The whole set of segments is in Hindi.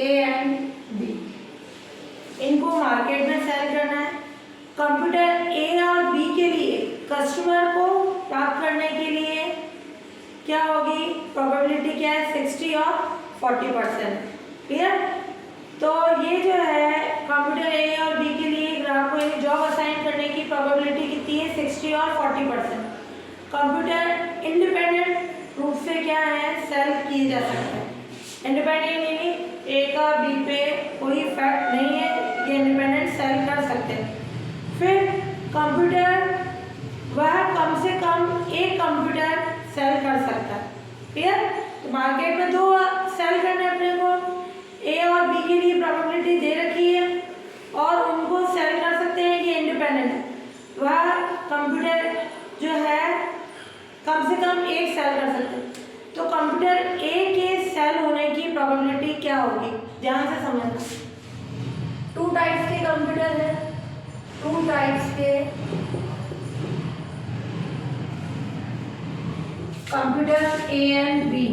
ए एंड बी, इनको मार्केट में सेल करना है। कंप्यूटर ए और बी के लिए कस्टमर को प्राप्त करने के लिए क्या होगी, प्रोबेबिलिटी क्या है, 60 और 40%। क्लियर? तो ये जो है कंप्यूटर ए और बी के लिए ग्राहक को जॉब असाइन करने की प्रोबेबिलिटी कितनी है, 60 और 40%। कंप्यूटर इंडिपेंडेंट रूप से क्या है, सेल किए जा सकते हैं। इंडिपेंडेंट यानी ए का बी पे कोई इफेक्ट नहीं है, ये इंडिपेंडेंट सेल कर सकते हैं। फिर कंप्यूटर वह कम से कम एक कंप्यूटर सेल कर सकता है। क्लियर? तो मार्केट में दो सेल करने अपने को, ए और बी के लिए प्रोबेबिलिटी दे रखी है और उनको सेल कर सकते हैं, ये इंडिपेंडेंट है। वह कंप्यूटर जो है कम से कम एक सेल कर सकते हैं। तो कंप्यूटर ए के सेल होने की प्रोबेबिलिटी क्या होगी, ध्यान से समझना। 2 टाइप्स के कंप्यूटर है, 2 टाइप्स के कंप्यूटर ए एंड बी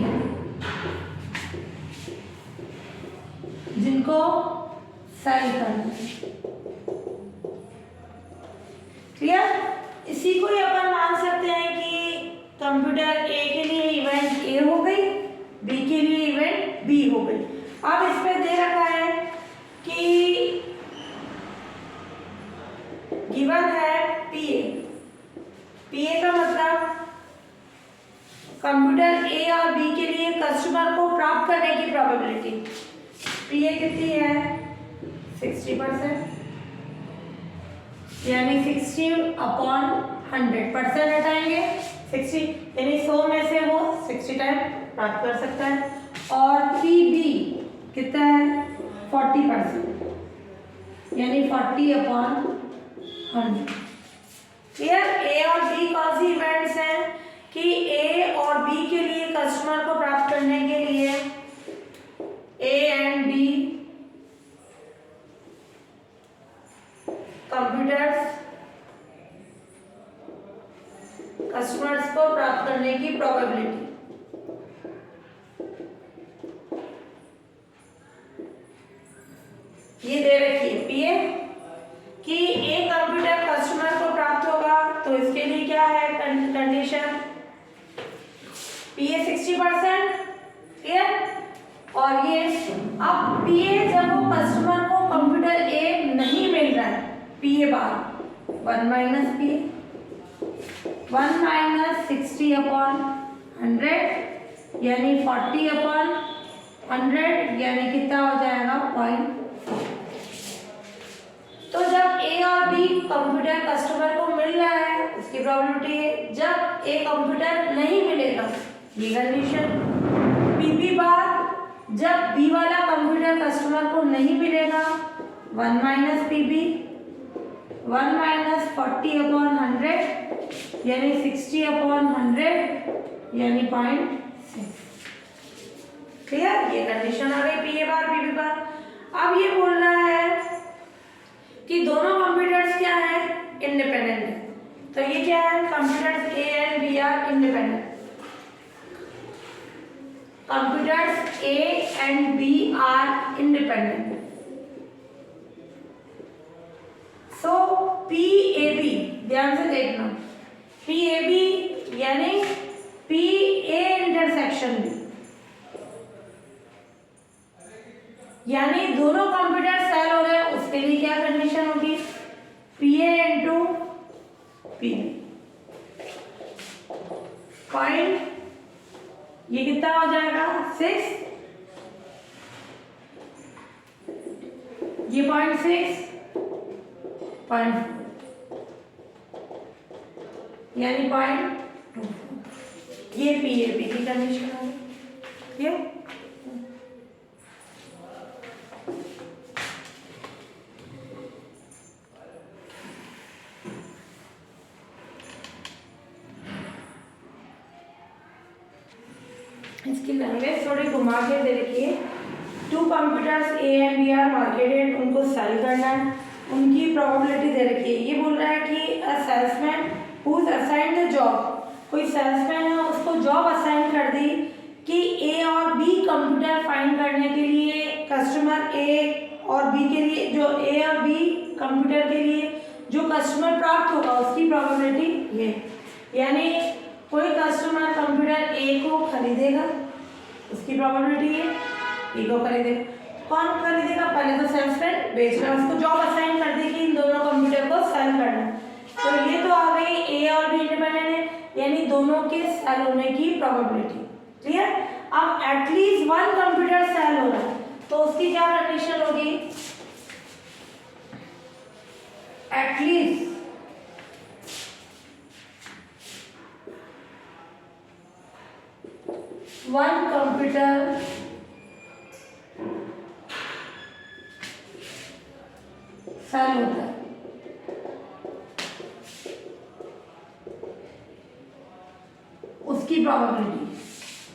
जिनको सेल करना है। क्लियर? इसी को ही अपन मान सकते हैं कि कंप्यूटर ए के लिए इवेंट ए हो गई, बी के लिए इवेंट बी हो गई। अब इस पे दे रखा है कि गिवन है पीए। पीए का मतलब कंप्यूटर ए और बी के लिए कस्टमर को प्राप्त करने की प्रोबेबिलिटी। पीए कितनी है, 60%, यानी 60/100%। हटाएंगे 60, यानी 100 में से वो 60 टाइम प्राप्त कर सकता है। और पीबी कितना है, 40%, यानी 40/100। क्लियर? ए और बी कौन सी इवेंट्स हैं कि ए और बी के लिए कस्टमर को प्राप्त करने के लिए A and B computers customers को प्राप्त करने की प्रोबेबिलिटी। ये दे रखी है पीए कि एक कंप्यूटर कस्टमर को प्राप्त होगा, तो इसके लिए क्या है कंडीशन, पीए 60%। क्लियर? और ये अब पीए जब वो कस्टमर को कंप्यूटर ए नहीं मिल रहा है, पीए बार 1 माइनस पीए, 1 माइनस 60/100 यानी 40/100, यानी कितना हो जाएगा 0.4। तो जब ए और बी कंप्यूटर कस्टमर को मिल रहा है उसकी प्रोबेबिलिटी है, जब ए कंप्यूटर नहीं मिलेगा ये कंडीशन। पीबी बार जब बी वाला कंप्यूटर कस्टमर को नहीं मिलेगा 1 माइनस पीबी, 1 माइनस 40/100 यानी 60/100 यानी 0.6। क्लियर? ये कंडीशन आ गई पीए बार पीबी बार। अब ये बोल रहा है कि दोनों कंप्यूटर्स क्या है, इंडिपेंडेंट है। तो ये क्या है, computers A and B are independent. Computers A and B are independent. So P A B, ध्यान से देखना, पी ए बी यानी पी ए इंटरसेक्शन बी, यानी दोनों कंप्यूटर सेल हो गए, उसके लिए क्या कंडीशन होगी, P A into P point, ये कितना हो जाएगा 6, ये 0.6 0.4 यानी 0.2। ये पी ए बी की कंडीशन होगी। ये इसकी लैंग्वेज थोड़ी घुमा के दे रखी है। 2 computers A and B are marketed, उनको सेल करना है, उनकी प्रोबेबिलिटी दे रखी है। ये बोल रहा है कि अ salesman who is assigned the job, कोई सेल्समैन है उसको जॉब असाइन कर दी कि ए और बी कंप्यूटर फाइंड करने के लिए कस्टमर ए और बी के लिए, जो ए और बी कंप्यूटर के लिए जो कस्टमर प्राप्त होगा उसकी प्रोबेबिलिटी ये, यानी कोई कस्टमर कंप्यूटर ए को खरीदेगा, उसकी प्रोबेबिलिटी है ए को खरीदेगा। कौन खरीदेगा? पहले तो सेल्स फ्रेंड बेच रहा है, उसको जॉब असाइन कर दी कि इन दोनों कंप्यूटर को सेल करना है। तो ये तो आ गई ए और बी इंडिपेंडेंट है, यानी दोनों के सेल होने की प्रोबेबिलिटी। क्लियर? अब एटलीस्ट वन कंप्यूटर सेल हो रहा है तो उसकी क्या कंडीशन होगी? एटलीस्ट वन कंप्यूटर सेल होता है। उसकी प्रोबेबिलिटी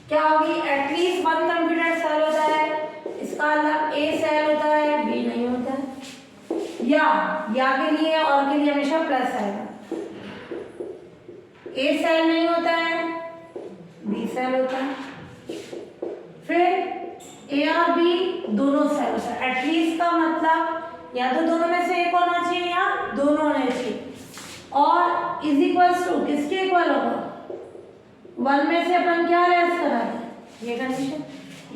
क्या होगी? एटलीस्ट वन कंप्यूटर सेल होता है, इसका मतलब ए सेल होता है, बी नहीं होता है। या के लिए और के लिए हमेशा प्लस आएगा। ए सेल नहीं होता है, बी सेल होता है, फिर ए और बी दोनों सेल होता है। एटलीस्ट का मतलब या तो दोनों में से एक होना चाहिए या दोनों होने चाहिए, और इज इक्वल्स टू किसके इक्वल होगा? वन में से अपन क्या लेस करा है? ये कंडीशन।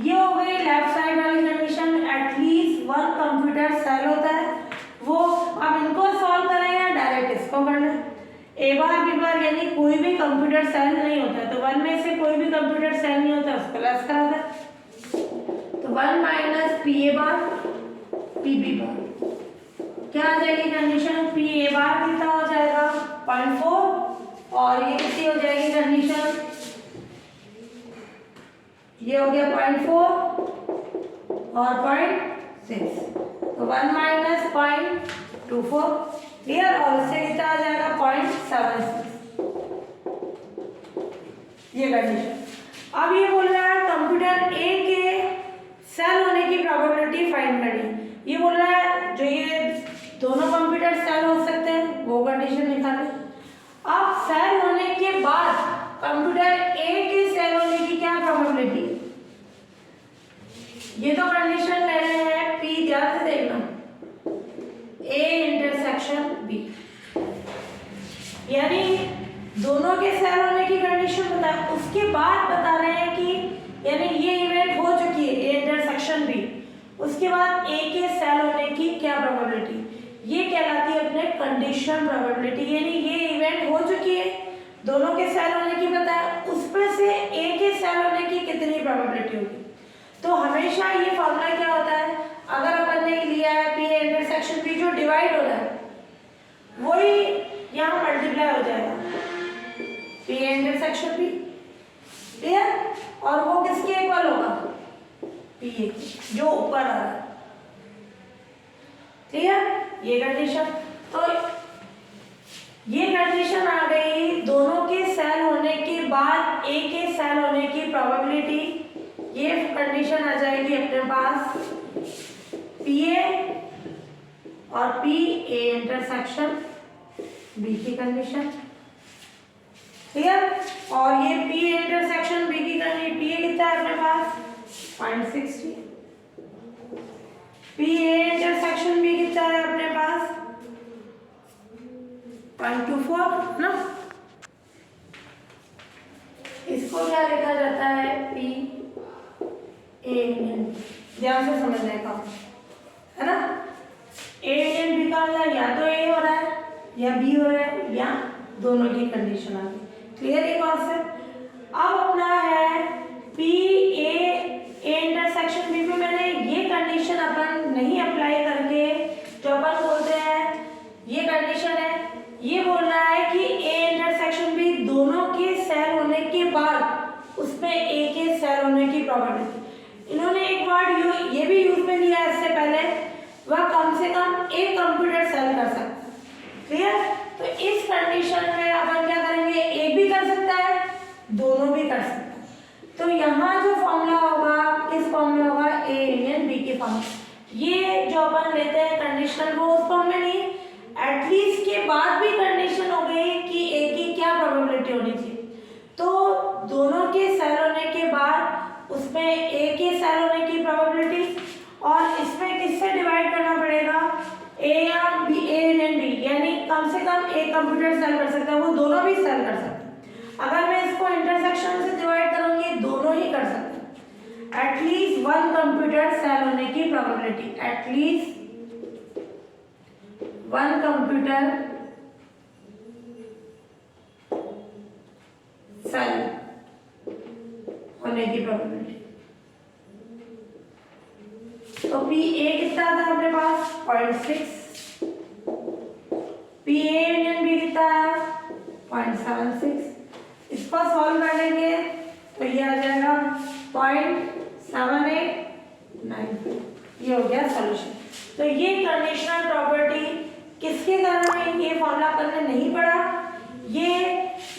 ये हो गई लेफ्ट साइड वाली condition, at least one computer sell होता है। वो अब इनको सॉल्व करें या डायरेक्ट इसको करना है? ए बार बी बार यानी कोई भी कंप्यूटर सेल नहीं होता है, तो वन में से कोई भी कंप्यूटर सेल नहीं होता, उसको लेस करा था। तो one minus P A bar P B bar क्या आ जाएगी कंडीशन? पी ए बार कितना हो जाएगा? 0.4, और ये कितनी हो जाएगी कंडीशन? ये हो गया 0.4 और 0.6, तो 1 माइनस 0.24। क्लियर? और इससे कितना आ जाएगा? 0.76। ये कंडीशन। अब ये बोल रहा है कंप्यूटर ए के सेल होने की प्रोबेबिलिटी फाइंड करनी। ये बोल रहा है जो ये दोनों कंप्यूटर सेल हो सकते हैं वो कंडीशन निकालें। अब सेल होने के बाद कंप्यूटर ए के सेल होने की क्या प्रोबेबिलिटी? ये तो कंडीशन ले रहे हैं पी, ध्यान से देखना, ए इंटरसेक्शन बी, यानी दोनों के सेल होने की कंडीशन बता, उसके बाद बता रहे हैं कि यानी ये इवेंट हो चुकी है ए इंटरसेक्शन बी, उसके बाद ए के सेल होने की क्या प्रोबेबिलिटी? ये कहलाती है अपने कंडीशन प्रोबेबिलिटी, यानी ये इवेंट हो चुकी है, दोनों के सेल होने की पता है, उसमें से ए के सेल होने की कितनी प्रोबेबिलिटी होगी। तो हमेशा ये फॉर्मूला क्या होता है, अगर अपन ने लिया है पी इंटरसेक्शन पी जो डिवाइड हो रहा है वही यहाँ मल्टीप्लाई हो जाएगा, पी इंटरसेक्शन पी। क्लियर? और वो किसके इक्वल होगा? पी ए जो ऊपर आ रहा है। क्लियर? ये कंडीशन। तो ये कंडीशन आ गई दोनों के सेल होने के बाद ए के सेल होने की प्रोबेबिलिटी। ये कंडीशन आ जाएगी अपने पास पी ए और पी ए इंटरसेक्शन बी की कंडीशन। क्लियर? और ये पी ए इंटरसेक्शन बी की कंडीशन, पी ए कितना है अपने पास? 0.60, पी ए इंटरसेक्शन बी कितना है अपने पास? 0.24 ना। इसको क्या लिखा जाता है? P A union. ध्यान से समझने का है ना। ए यूनियन बी का मतलब या तो ए हो रहा है या बी हो रहा है या दोनों की कंडीशन आ गई। क्लियर ये कॉन्सेप्ट? अब अपना है पी ए इंटरसेक्शन बी में मैंने ये कंडीशन अपन नहीं अप्लाई करके जो अपन बोलते हैं ये कंडीशन है, ये बोल रहा है कि ए इंटरसेक्शन बी दोनों के सेल होने के बाद उसमें ए के सेल होने की प्रोबेबिलिटी। इन्होंने एक वर्ड ये भी यूज में लिया इससे पहले, वह कम से कम एक कंप्यूटर सेल कर सकता है। क्लियर? तो इस कंडीशन में अपन क्या करेंगे? एक भी कर सकता है, दोनों भी कर सकता है। तो यहाँ जो फॉर्मूला होगा किस फॉर्म में होगा? ए यूनियन बी के फॉर्म में। ये जो अपन लेते हैं कंडीशनल वो उस फॉर्म में नहीं, एटलीस्ट के बाद भी कंडीशन हो गई कि ए की क्या प्रोबेबिलिटी होनी चाहिए। तो दोनों के सेल होने के बाद ए या बी, ए एंड बी, यानी कम से कम एक कंप्यूटर सेल कर सकता है, वो दोनों भी सेल कर सकते हैं। अगर मैं इसको इंटरसेक्शन से डिवाइड करूंगी दोनों ही कर सकते हैं। एटलीस्ट वन कंप्यूटर सेल होने की probability, at least one computer sell होने की प्रोबेबिलिटी। तो पी ए कितना था अपने पास 0.6, पी ए यूनियन बी कितना है 0.76। इसको सॉल्व कर लेंगे तो ये आ जाएगा 0.7895। ये हो गया सॉल्यूशन। तो ये कंडीशनल प्रॉपर्टी किसके कारण ये फॉर्मूला करने नहीं पड़ा, ये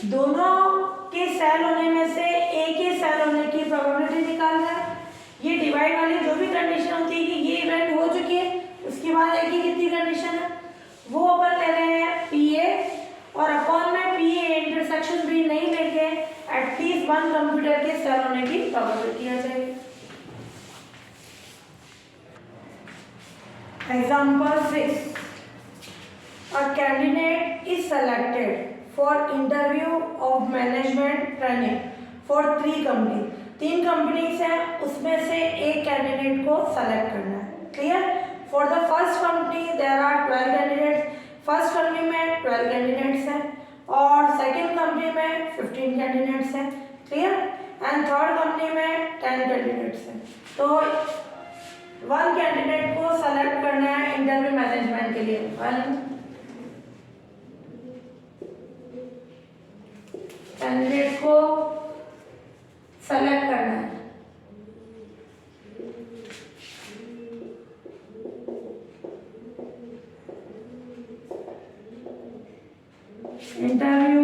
दोनों के सेल होने में से एक के सेल होने की प्रोबेबिलिटी निकालना है। ये डिवाइड वाली जो भी कंडीशन होती है कि ये इवेंट हो चुकी है, उसके बाद एक ही कितनी कंडीशन है वो अपन ले रहे हैं पी ए, और अपॉन में पी ए इंटरसेक्शन बी नहीं लेके एटलीस्ट वन कंप्यूटर के सेल होने की प्रोबेबिलिटी आ जाएगी। Example 6, a candidate is selected for interview of management training for 3 companies। 3 companies हैं, उसमें से एक कैंडिडेट को सेलेक्ट करना है। Clear? For the first company there are 12 candidates, first company में 12 कैंडिडेट्स हैं और सेकंड कंपनी में 15 कैंडिडेट्स हैं। क्लियर? एंड थर्ड कंपनी में 10 कैंडिडेट्स हैं। तो वन कैंडिडेट को सेलेक्ट करना है इंटरव्यू मैनेजमेंट के लिए। वन कैंडिडेट को सेलेक्ट करना है। इंटरव्यू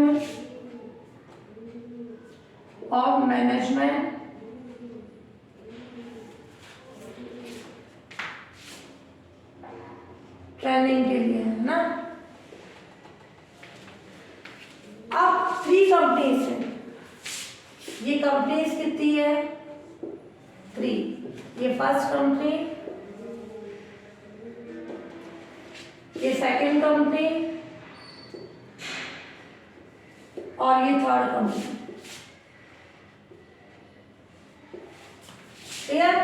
ऑफ मैनेजमेंट ट्रेनिंग के लिए, है ना। अब 3 कंपनीज हैं, ये कंपनीज कितनी है 3, ये फर्स्ट कंपनी, ये सेकंड कंपनी और ये थर्ड कंपनी। क्लियर?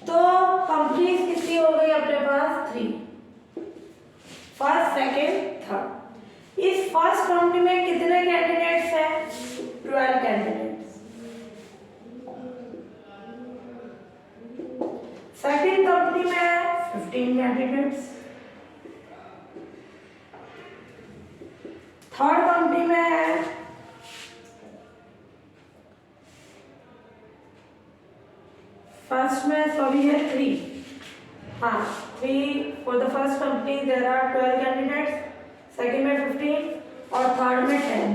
तो कंपनीज कितनी हो गई अपने पास 3, फर्स्ट सेकंड थर्ड। इस फर्स्ट कंपनी में कितने कैंडिडेट्स हैं 12 कैंडिडेट्स, सेकंड कंपनी में 15 कैंडिडेट्स, थर्ड कंपनी में है फर्स्ट में सॉरी है 3, हाँ 3 for the first company there are 12 candidates, second में 15 और थर्ड में 10।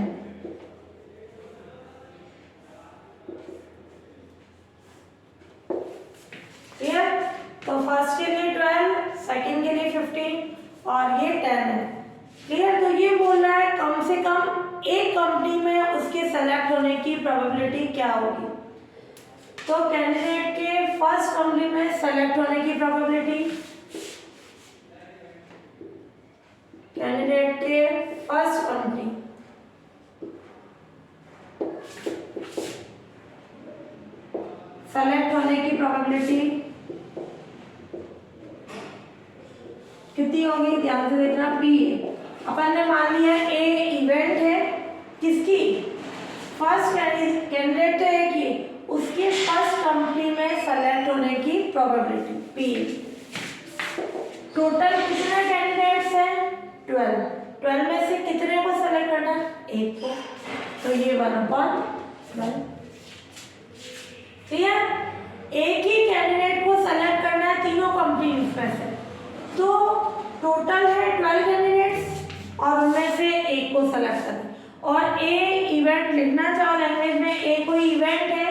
क्लियर? तो फर्स्ट के लिए 12, सेकंड के लिए 15 और ये 10 है। क्लियर? तो ये बोल रहा है कम से कम एक कंपनी में उसके सेलेक्ट होने की प्रोबेबिलिटी क्या होगी। तो कैंडिडेट के फर्स्ट कंपनी में सेलेक्ट होने की प्रोबेबिलिटी, कैंडिडेट के फर्स्ट कंपनी सेलेक्ट होने की प्रोबेबिलिटी कितनी होगी, ध्यान से देखना। पी अपन ने मान लिया ए इवेंट है किसकी, फर्स्ट कैंडिडेट तो एक ही, उसके फर्स्ट कंपनी में सेलेक्ट होने की प्रोबेबिलिटी पी। टोटल कितने कैंडिडेट्स हैं 12, 12 में से कितने को सेलेक्ट करना है, एक को, तो ये 1/12। ठीक है? एक ही कैंडिडेट को सेलेक्ट करना है तीनों कंपनी में से, तो टोटल है 12 कैंडिडेट्स और उनमें से एक को सेलेक्ट करना। और ए इवेंट लिखना चाहो लैंग्वेज में, ए कोई इवेंट है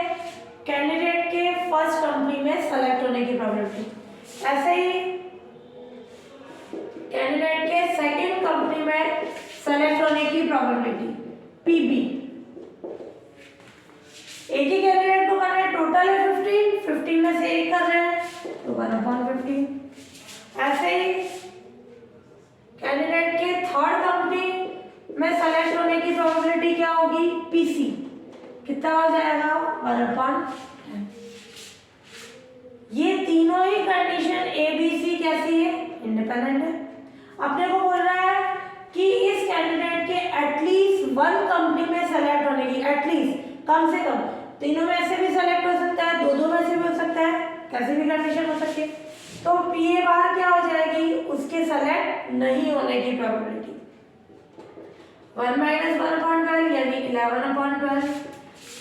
कैंडिडेट के फर्स्ट कंपनी में सेलेक्ट होने की प्रोबेबिलिटी। ऐसे ही कैंडिडेट के सेकंड कंपनी में सेलेक्ट होने की प्रोबेबिलिटी पीबी। एक ही कैंडिडेट को करना है, टोटल है 15 में से एक कर रहे हैं तो 1/15। ऐसे ही पीसी कितना हो जाएगा 1/10। ये तीनों ही कंडीशन ए बी सी कैसी है, इंडिपेंडेंट है। अपने को बोल रहा है कि इस कैंडिडेट के एटलीस्ट वन कंपनी में सेलेक्ट होने की, एटलीस्ट कम से कम तीनों में से भी सेलेक्ट हो सकता है, दो में से भी हो सकता है, कैसी भी कंडीशन हो सकती है। तो पी ए बार क्या हो जाएगी, उसके सेलेक्ट नहीं होने की प्रोबेबिलिटी 1 - 1/12 यानी 11/12।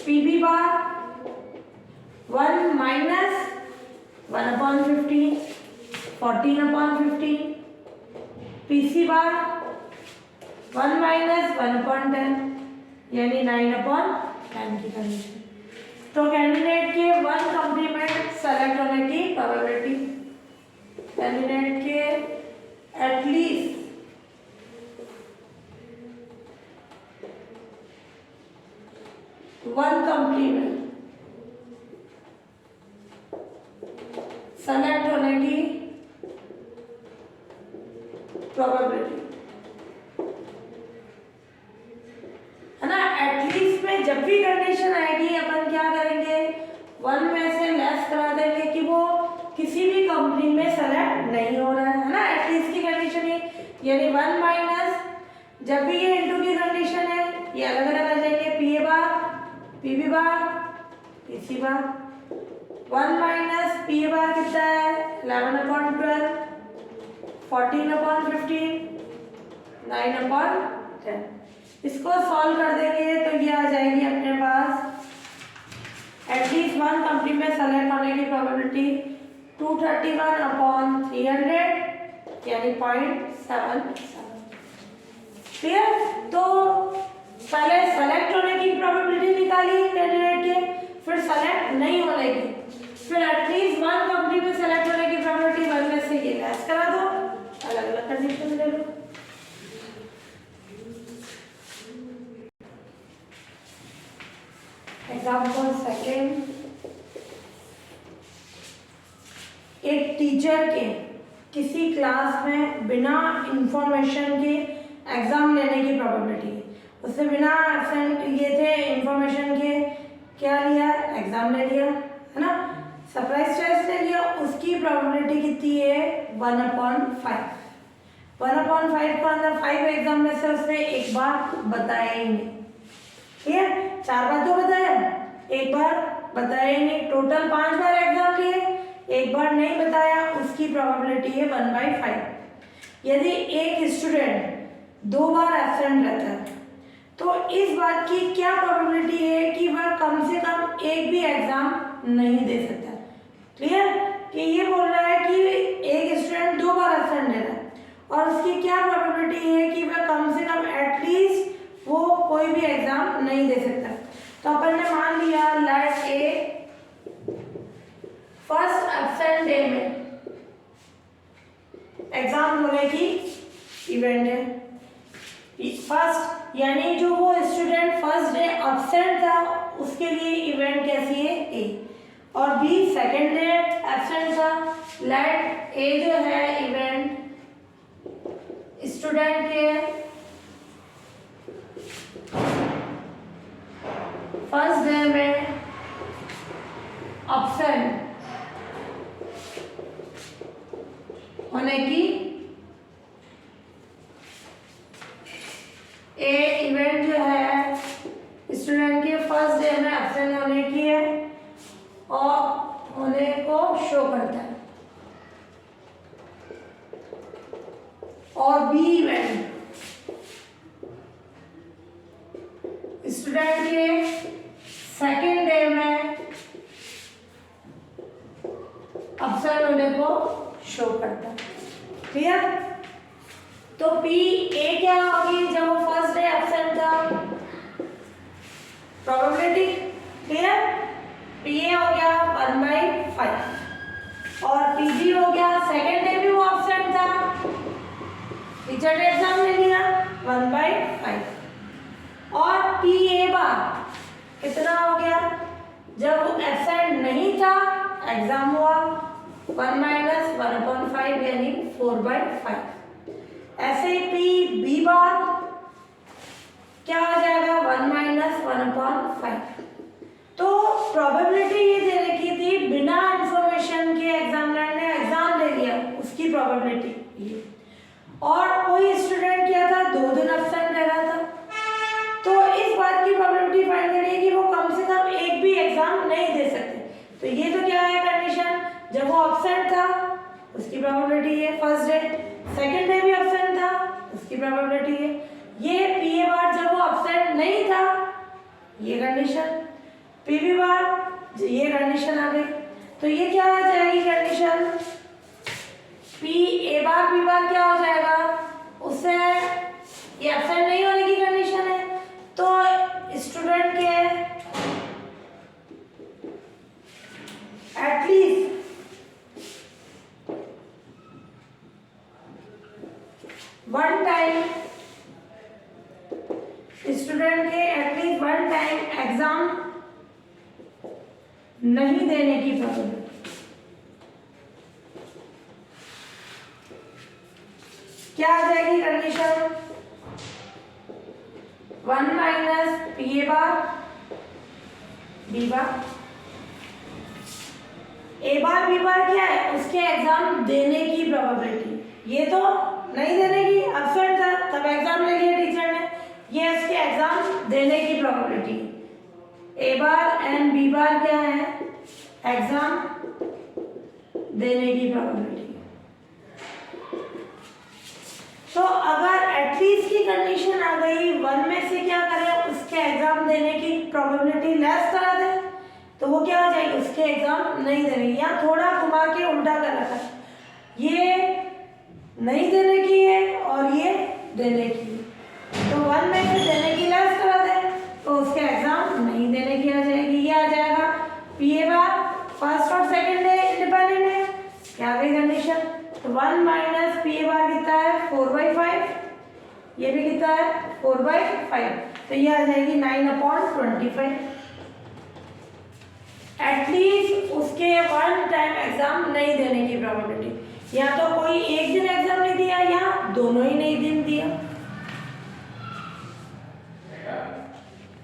P B bar 1 - 1/15 14/15। P C bar 1 - 1/10 यानी 9/10 की कंडीशन। तो कैंडिडेट के वन कंप्लीमेंट सेलेक्ट होने की प्रोबेबिलिटी, कैंडिडेट के एटलीस्ट वन कंप्लीमेंट सेलेक्ट होने की प्रोबेबिलिटी है ना। एटलीस्ट में जब भी कंडीशन आएगी अपन क्या करेंगे, 1 में से लेस करा देंगे कि वो किसी भी कंपनी में सेलेक्ट नहीं हो रहा है ना। एटलीस्ट की कंडीशन है, यानी 1 माइनस जब भी ये इनटू की कंडीशन है ये अलग अलग आ जाएंगे, P A bar P B bar P C bar. 1 minus P A bar कितना है 11/12 14/15 9/10। इसको सॉल्व कर देंगे तो ये आ जाएगी अपने पास एटलीस्ट वन कंपनी में सेलेक्ट होने की प्रोबेबिलिटी 231/300 यानी 0.77। क्लियर। तो पहले सेलेक्ट होने की प्रोबेबिलिटी निकाली कैंडिडेट के, फिर सेलेक्ट नहीं होने की, फिर एटलीस्ट वन कंपनी में सेलेक्ट होने की प्रोबेबिलिटी 1 में से ये लेस करा दो, अलग अलग कंडीशन ले लो। एग्जाम्पल सेकेंड, एक टीचर के किसी क्लास में बिना इंफॉर्मेशन के एग्जाम लेने की प्रोबेबिलिटी है। उससे बिना ये थे इंफॉर्मेशन के क्या लिया, एग्जाम ले लिया है ना, सरप्राइज टेस्ट ले लिया, उसकी प्रोबेबिलिटी कितनी है 1/5। 1/5 को अंदर 5 एग्जाम में से उसने एक बार बताया ही नहीं, ठीक है, 4 बार तो बताया, एक बार बताया ही नहीं। टोटल 5 बार एग्जाम लिए, एक बार नहीं बताया, उसकी प्रोबेबिलिटी है 1/5। यदि एक स्टूडेंट 2 बार एब्सेंट रहता है तो इस बात की क्या प्रोबेबिलिटी है कि वह कम से कम एक भी एग्जाम नहीं दे सकता। क्लियर, कि ये बोल रहा है कि एक स्टूडेंट 2 बार एब्सेंट ले रहा है और उसकी क्या प्रोबेबिलिटी है कि वह कम से कम एटलीस्ट वो कोई भी एग्जाम नहीं दे सकता। तो अपन ने मान लिया लेट ए फर्स्ट एब्सेंट डे में एग्जाम होने की इवेंट है। फर्स्ट यानी जो वो स्टूडेंट फर्स्ट डे एब्सेंट था उसके लिए इवेंट कैसी है ए, और बी सेकेंड डे एब्सेंट था, लेट ए जो है इवेंट स्टूडेंट के फर्स्ट डे में एब्सेंट होने की ए इवेंट जो है स्टूडेंट के फर्स्ट डे में एब्सेंट होने की है और होने को शो करता है, और बी इवेंट स्टूडेंट के सेकेंड डे में एब्सेंट होने को शो करता है। क्लियर। तो पी ए क्या होगी जब वो फर्स्ट डे एब्सेंट था, प्रोबेबिलिटी। क्लियर, पी ए हो गया 1/5 और पी बी हो गया सेकेंड डे भी वो एब्सेंट था, टीचर डे एग्जाम ले लिया 1/5, और पी ए बार कितना हो गया जब वो एब्सेंट नहीं था एग्जाम हुआ 1 - 1/5 यानी 4/5। ऐसे पी बी बार क्या हो जाएगा 1 - 1/5 और कोई स्टूडेंट क्या था 2 दिन एब्सेंट रह रहा था, तो इस बात की प्रोबेबिलिटी फाइंड करनी है कि वो कम से कम एक भी एग्जाम नहीं दे सकते। तो ये तो क्या है कंडीशन, जब वो एब्सेंट था उसकी प्रोबेबिलिटी है फर्स्ट डे, सेकंड डे भी एब्सेंट था उसकी प्रोबेबिलिटी है। ये पी ए बार जब वो एब्सेंट नहीं था, ये कंडीशन, पी बी बार ये कंडीशन आ गई। तो ये क्या आ जाएगी condition, P A bar B bar क्या हो जाएगा, उससे ये एब्सेंट नहीं होने की कंडीशन है, तो स्टूडेंट के एटलीस्ट वन टाइम, स्टूडेंट के एटलीस्ट वन टाइम एग्जाम नहीं देने की प्रोबेबिलिटी, क्या आ जाएगी condition, 1 minus P A bar B bar. A bar B bar क्या है, उसके एग्जाम देने की प्रोबेबिलिटी, ये तो नहीं देने की, एब्सेंट था तब एग्जाम ले लिया टीचर ने, ये इसके एग्जाम देने की probability. A bar and B bar क्या है, एग्जाम देने की प्रोबेबिलिटी। तो अगर एटलीस्ट की कंडीशन आ गई, 1 में से क्या करें, उसके एग्जाम देने की प्रोबेबिलिटी लेस करा दें, तो वो क्या हो जाएगी, उसके एग्जाम नहीं देने की। या थोड़ा घुमा के उल्टा कर रखा है, ये नहीं देने की है और ये देने की है, तो 1 में से देने की लेस करा दें तो उसके एग्जाम नहीं देने की आ जाएगी। ये आ जाएगा पी ए बार फर्स्ट और सेकंड डे इंडिपेंडेंट है, क्या गई कंडीशन, तो 1 माइनस पी ए बार कितना है 4/5, ये भी कितना है 4/5, तो ये आ जाएगी 9/25। एटलीस्ट उसके 1 टाइम एग्जाम नहीं देने की प्रोबेबिलिटी, या तो कोई एक दिन एग्जाम नहीं दिया या दोनों ही नहीं दिन दिया।